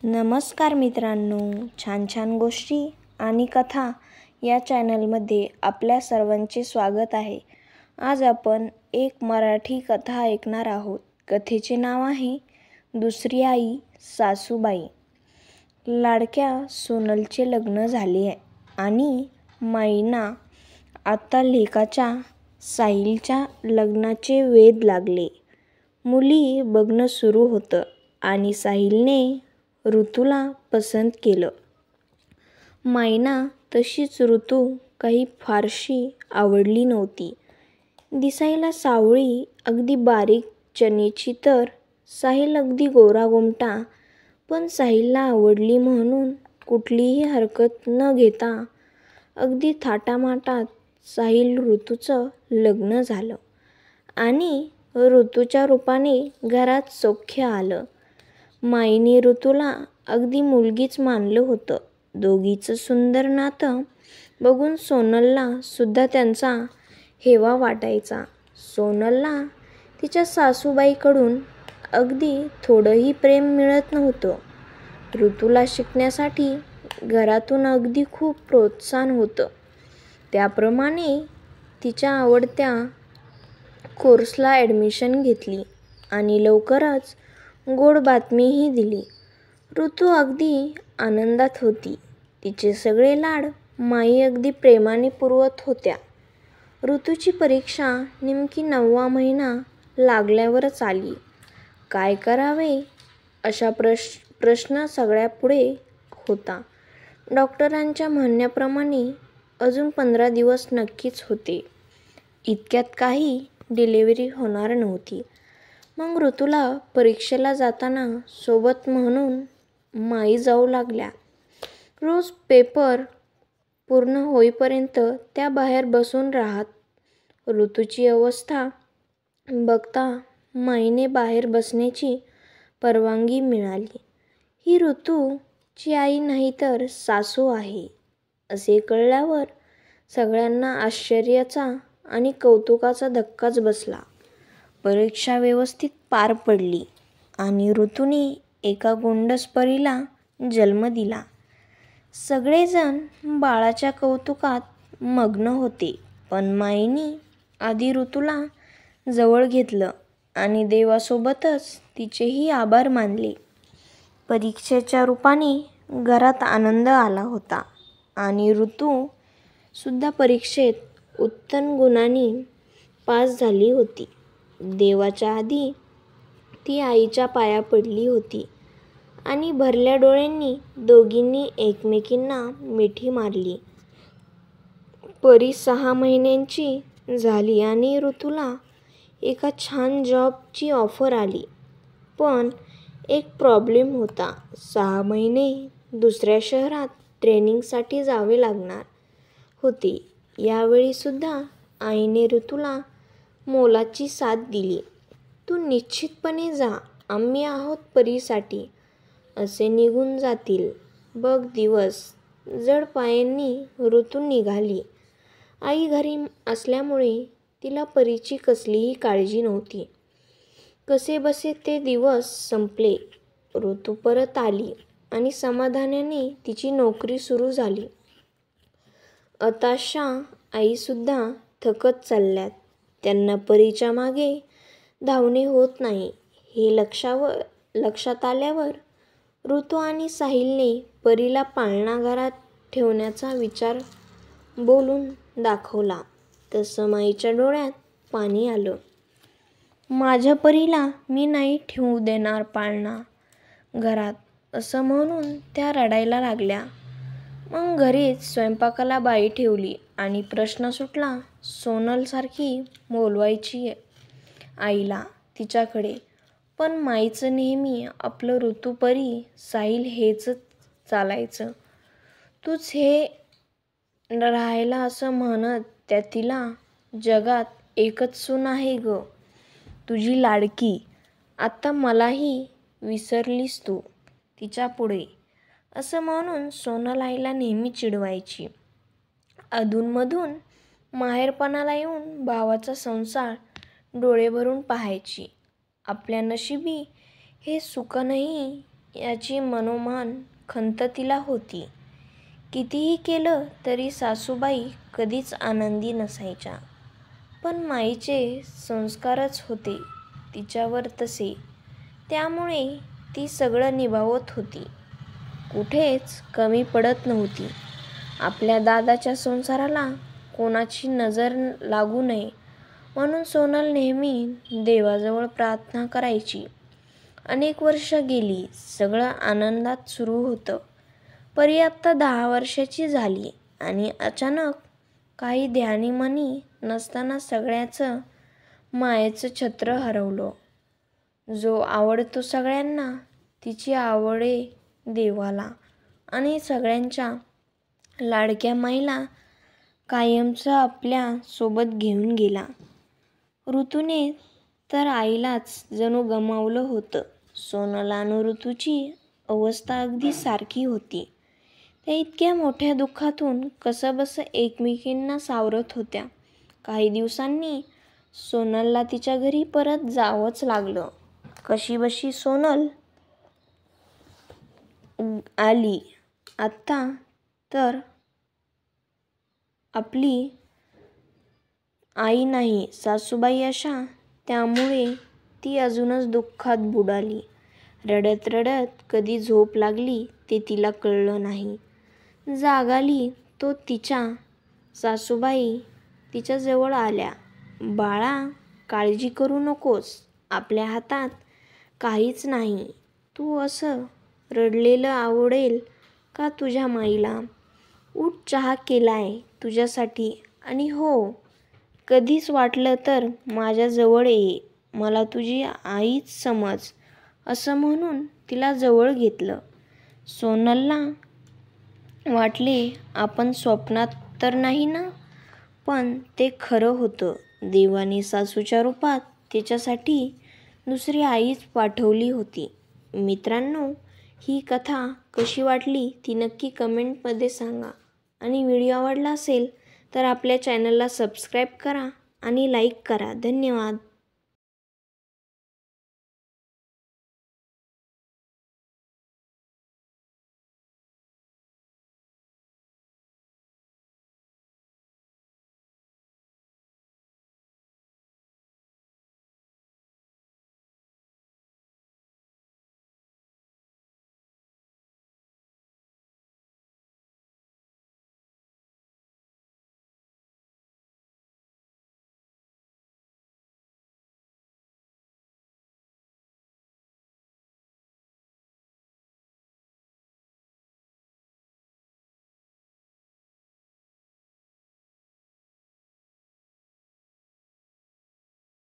नमस्कार मित्रांनो, छान छान गोष्टी आणि कथा या चॅनलमध्ये आपल्या सर्वांचे स्वागत आहे. आज आपण एक मराठी कथा ऐकणार आहोत. कथेचे नाव आहे दुसरी आई सासूबाई. लाडक्या सोनलचे लग्न झाले आणि माईंना आता लेकाच्या साहिलच्या लग्नाचे वेध लागले. मुली बघणं सुरू होतं आणि साहिलने ऋतूला पसंत केलं. माईंना तशीच ऋतू काही फारशी आवडली नव्हती. दिसायला सावळी, अगदी बारीक चणीची, तर साहिल अगदी गोरागोमटा. पण साहिलला आवडली म्हणून कुठलीही हरकत न घेता अगदी थाटामाटात साहिल ऋतूचं लग्न झालं आणि ऋतूच्या रूपाने घरात सौख्य आलं. माईंनी ऋतूला अगदी मुलगीच मानलं होतं. दोघीचं सुंदर नातं बघून सोनलला सुद्धा त्यांचा हेवा वाटायचा. सोनलला तिच्या सासूबाईकडून अगदी थोडंही प्रेम मिळत नव्हतं. ऋतूला शिकण्यासाठी घरातून अगदी खूप प्रोत्साहन होतं. त्याप्रमाणे तिच्या आवडत्या कोर्सला ॲडमिशन घेतली आणि लवकरच गोड बातमीही दिली. ऋतू अगदी आनंदात होती. तिचे सगळे लाड माई अगदी प्रेमाने पुरवत होत्या. ऋतूची परीक्षा नेमकी 9वा महिना लागल्यावरच आली. काय करावे असा प्रश्न सगळ्यापुढे होता. डॉक्टरांच्या म्हणण्याप्रमाणे अजून 15 दिवस नक्कीच होते. इतक्यात काही डिलिव्हरी होणार नव्हती. मग ऋतूला परीक्षेला जाताना सोबत म्हणून माई जाऊ लागल्या. रोज पेपर पूर्ण होईपर्यंत त्या बाहेर बसून राहत. ऋतूची अवस्था बघता माईने बाहेर बसण्याची परवानगी मिळाली. ही ऋतूची आई नाही तर सासू आहे असे कळल्यावर सगळ्यांना आश्चर्याचा आणि कौतुकाचा धक्काच बसला. परीक्षा व्यवस्थित पार पडली आणि ऋतूने एका गोंडस परीला जन्म दिला. सगळेजण बाळाच्या कौतुकात मग्न होते. पण माईंनी आधी ऋतूला जवळ घेतलं आणि देवासोबतच तिचेही आभार मानले. परीक्षेच्या रूपाने घरात आनंद आला होता आणि ऋतू सुद्धा परीक्षेत उत्तम गुणांनी पास झाली होती. देवाच्या आधी ती आईच्या पाया पडली होती आणि भरल्या डोळ्यांनी दोघींनी एकमेकींना मिठी मारली. परी 6 महिन्यांची झाली आणि ऋतूला एका छान जॉबची ऑफर आली. पण एक प्रॉब्लेम होता. 6 महिने दुसऱ्या शहरात ट्रेनिंगसाठी जावे लागणार होते. यावेळी सुद्धा आईने ऋतूला मोलाची साथ दिली. तू निश्चितपणे जा, आम्ही आहोत परीसाठी असे निघून जातील बघ दिवस. जड पायांनी ऋतू निघाली. आई घरी असल्यामुळे तिला परीची कसलीही काळजी नव्हती. कसेबसे ते दिवस संपले. ऋतू परत आली आणि समाधानाने तिची नोकरी सुरू झाली. आताशा आईसुद्धा थकत चालल्यात. त्यांना परीच्या मागे धावणे होत नाही हे लक्षात आल्यावर ऋतू आणि साहिलने परीला पाळणा घरात ठेवण्याचा विचार बोलून दाखवला. तसं माईच्या डोळ्यात पाणी आलं. माझ्या परीला मी नाही ठेवू देणार पाळणा घरात असं म्हणून त्या रडायला लागल्या. मग घरीच स्वयंपाकाला बाई ठेवली आणि प्रश्न सुटला. सोनलसारखी बोलवायची आईला तिच्याकडे. पण माईचं नेहमी आपलं ऋतू परी साहिल हेच चालायचं. तूच हे राहायला असं म्हणत त्या तिला जगात एकच सून आहे ग, तुझी लाडकी. आता मलाही विसरलीस तू तिच्या पुढे असं म्हणून सोनल आईला नेहमी चिडवायची. अधूनमधून माहेरपणाला येऊन भावाचा संसार डोळे भरून पाहायची. आपल्या नशिबी हे सुख नाही याची मनोमन खंत तिला होती. कितीही केलं तरी सासूबाई कधीच आनंदी नसायच्या. पण माईचे संस्कारच होते तिच्यावर तसे, त्यामुळे ती सगळं निभावत होती. कुठेच कमी पडत नव्हती. आपल्या दादाच्या संसाराला कोणाची नजर लागू नये म्हणून सोनल नेहमी देवाजवळ प्रार्थना करायची. अनेक वर्ष गेली. सगळं आनंदात सुरू होतं. परी आत्ता 10 वर्षाची झाली आणि अचानक काही ध्यानीमनी नसताना सगळ्याचं मायेचं छत्र हरवलं. जो आवडतो सगळ्यांना, तिची आवडे देवाला आणि सगळ्यांच्या लाडक्या माईला कायमचं आपल्या सोबत घेऊन गेला. ऋतूने तर आईलाच जणू गमावलं होतं. सोनल आणि ऋतूची अवस्था अगदी सारखी होती. त्या इतक्या मोठ्या दुःखातून कसंबसं एकमेकींना सावरत होत्या. काही दिवसांनी सोनलला तिच्या घरी परत जावंच लागलं. कशीबशी सोनल आली. आत्ता तर आपली आई नाही, सासूबाई अशा. त्यामुळे ती अजूनच दुःखात बुडाली. रडत रडत कधी झोप लागली ते तिला कळलं नाही. जाग आली तो तिच्या सासूबाई तिच्या जवळ आल्या. बाळा, काळजी करू नकोस. आपल्या हातात काहीच नाही. तू असं रडलेलं आवडेल का तुझ्या माईला? उठ, चहा केलाय तुझ्यासाठी. आणि हो, कधीच वाटलं तर माझ्याजवळ ये. मला तुझी आईच समज. असं म्हणून तिला जवळ घेतलं. सोनलला वाटले आपण स्वप्नात तर नाही ना? पण ते खरं होतं. देवाने सासूच्या रूपात तिच्यासाठी दुसरी आईच पाठवली होती. मित्रांनो, ही कथा कशी वाटली ती नक्की कमेंटमध्ये सांगा. आणि व्हिडिओ आवडला असेल तर आपल्या चॅनलला सबस्क्राईब करा आणि लाईक करा. धन्यवाद.